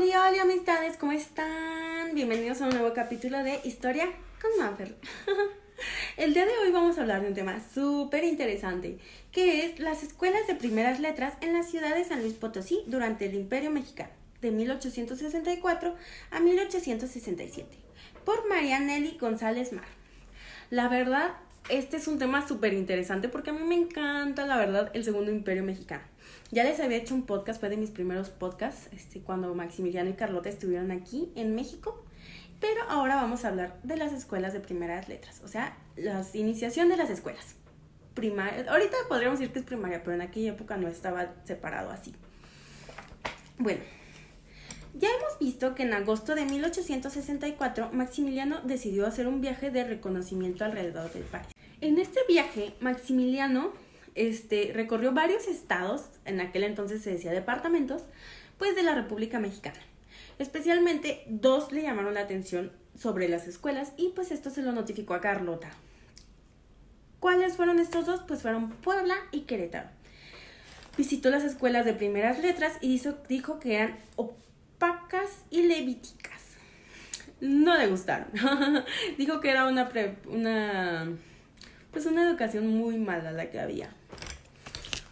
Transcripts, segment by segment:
Hola amistades, ¿cómo están? Bienvenidos a un nuevo capítulo de Historia con Mafer. El día de hoy vamos a hablar de un tema súper interesante, que es las escuelas de primeras letras en la ciudad de San Luis Potosí durante el Imperio Mexicano, de 1864 a 1867, por María Nelly González Mar. La verdad, este es un tema súper interesante porque a mí me encanta, la verdad, el Segundo Imperio Mexicano. Ya les había hecho un podcast, fue de mis primeros podcasts, cuando Maximiliano y Carlota estuvieron aquí en México. Pero ahora vamos a hablar de las escuelas de primeras letras, o sea, la iniciación de las escuelas primarias. Ahorita podríamos decir que es primaria, pero en aquella época no estaba separado así. Bueno, ya hemos visto que en agosto de 1864 Maximiliano decidió hacer un viaje de reconocimiento alrededor del país. En este viaje, Maximiliano recorrió varios estados, en aquel entonces se decía departamentos, pues de la República Mexicana. Especialmente dos le llamaron la atención sobre las escuelas y pues esto se lo notificó a Carlota. ¿Cuáles fueron estos dos? Pues fueron Puebla y Querétaro. Visitó las escuelas de primeras letras y dijo que eran opacas y levíticas. No le gustaron. Dijo que era una educación muy mala la que había.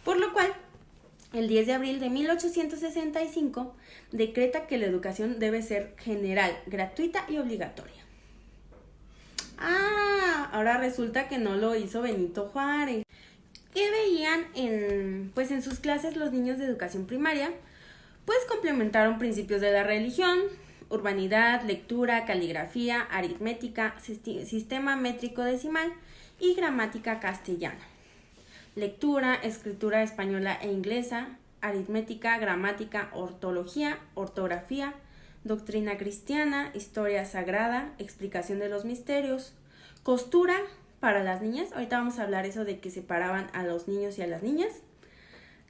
Por lo cual, el 10 de abril de 1865 decreta que la educación debe ser general, gratuita y obligatoria. Ahora resulta que no lo hizo Benito Juárez. ¿Qué veían en sus clases los niños de educación primaria? Pues complementaron principios de la religión, urbanidad, lectura, caligrafía, aritmética, sistema métrico decimal y gramática castellana. Lectura, escritura española e inglesa, aritmética, gramática, ortografía, doctrina cristiana, historia sagrada, explicación de los misterios, costura para las niñas, ahorita vamos a hablar eso de que separaban a los niños y a las niñas,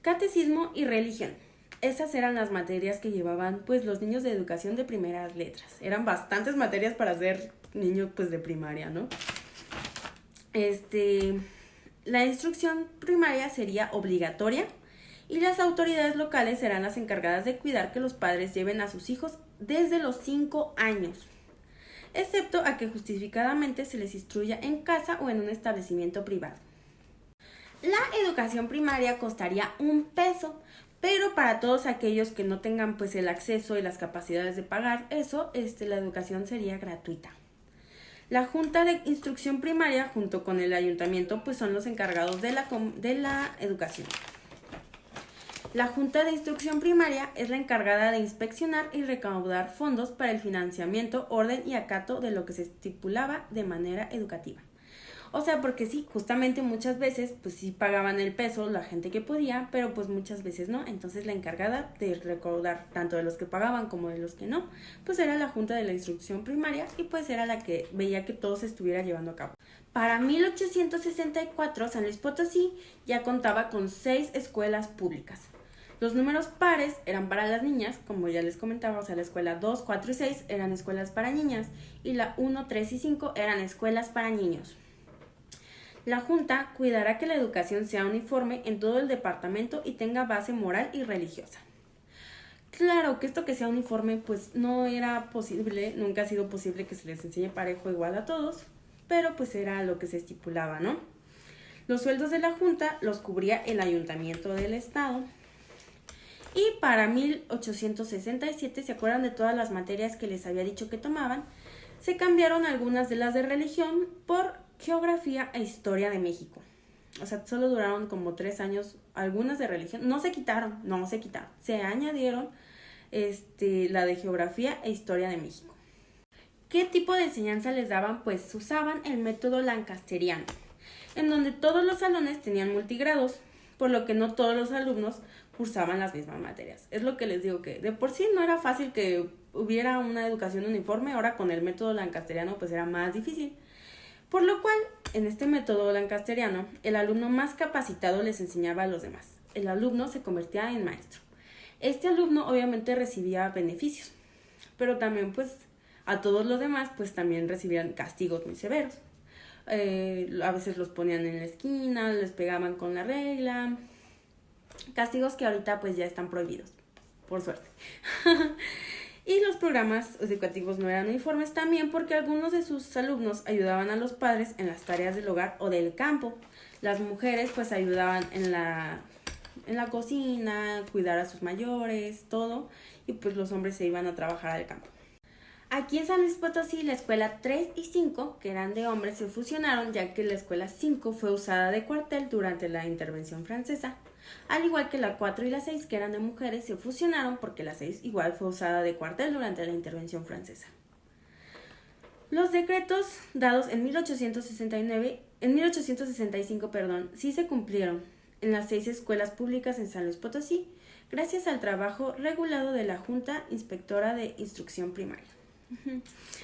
catecismo y religión. Esas eran las materias que llevaban pues los niños de educación de primeras letras. Eran bastantes materias para ser niño pues de primaria, ¿no? La instrucción primaria sería obligatoria y las autoridades locales serán las encargadas de cuidar que los padres lleven a sus hijos desde los 5 años, excepto a que justificadamente se les instruya en casa o en un establecimiento privado. La educación primaria costaría $1, pero para todos aquellos que no tengan pues el acceso y las capacidades de pagar eso, la educación sería gratuita. La Junta de Instrucción Primaria, junto con el ayuntamiento, pues son los encargados de la educación. La Junta de Instrucción Primaria es la encargada de inspeccionar y recaudar fondos para el financiamiento, orden y acato de lo que se estipulaba de manera educativa. O sea, porque sí, justamente muchas veces, pues sí pagaban el peso la gente que podía, pero pues muchas veces no. Entonces la encargada de recaudar tanto de los que pagaban como de los que no, pues era la Junta de la Instrucción Primaria y pues era la que veía que todo se estuviera llevando a cabo. Para 1864, San Luis Potosí ya contaba con 6 escuelas públicas. Los números pares eran para las niñas, como ya les comentaba, o sea, la escuela 2, 4 y 6 eran escuelas para niñas y la 1, 3 y 5 eran escuelas para niños. La Junta cuidará que la educación sea uniforme en todo el departamento y tenga base moral y religiosa. Claro que esto que sea uniforme pues no era posible, nunca ha sido posible que se les enseñe parejo igual a todos, pero pues era lo que se estipulaba, ¿no? Los sueldos de la Junta los cubría el ayuntamiento del estado. Y para 1867, ¿se acuerdan de todas las materias que les había dicho que tomaban? Se cambiaron algunas de las de religión por Geografía e Historia de México. O sea, solo duraron como 3 años algunas de religión. No se quitaron. Se añadieron la de Geografía e Historia de México. ¿Qué tipo de enseñanza les daban? Pues usaban el método lancasteriano, en donde todos los salones tenían multigrados, por lo que no todos los alumnos cursaban las mismas materias. Es lo que les digo, que de por sí no era fácil que hubiera una educación uniforme, ahora con el método lancasteriano pues era más difícil. Por lo cual, en este método lancasteriano, el alumno más capacitado les enseñaba a los demás. El alumno se convertía en maestro. Este alumno obviamente recibía beneficios, pero también pues a todos los demás pues también recibían castigos muy severos. A veces los ponían en la esquina, les pegaban con la regla. Castigos que ahorita pues ya están prohibidos, por suerte. programas educativos no eran uniformes también porque algunos de sus alumnos ayudaban a los padres en las tareas del hogar o del campo. Las mujeres pues ayudaban en la cocina, cuidar a sus mayores, todo, y pues los hombres se iban a trabajar al campo. Aquí en San Luis Potosí, la escuela 3 y 5, que eran de hombres, se fusionaron ya que la escuela 5 fue usada de cuartel durante la intervención francesa. Al igual que la 4 y la 6, que eran de mujeres, se fusionaron porque la 6 igual fue usada de cuartel durante la intervención francesa. Los decretos dados en 1865, sí se cumplieron en las 6 escuelas públicas en San Luis Potosí, gracias al trabajo regulado de la Junta Inspectora de Instrucción Primaria.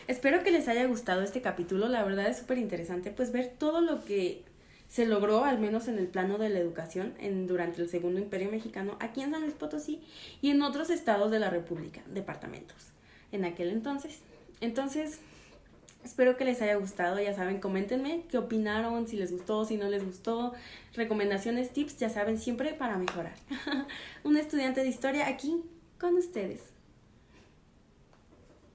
Espero que les haya gustado este capítulo, la verdad es súper interesante pues ver todo lo que se logró, al menos en el plano de la educación, durante el Segundo Imperio Mexicano, aquí en San Luis Potosí y en otros estados de la República, departamentos, en aquel entonces. Entonces, espero que les haya gustado, ya saben, coméntenme qué opinaron, si les gustó, si no les gustó, recomendaciones, tips, ya saben, siempre para mejorar. Un estudiante de historia aquí con ustedes.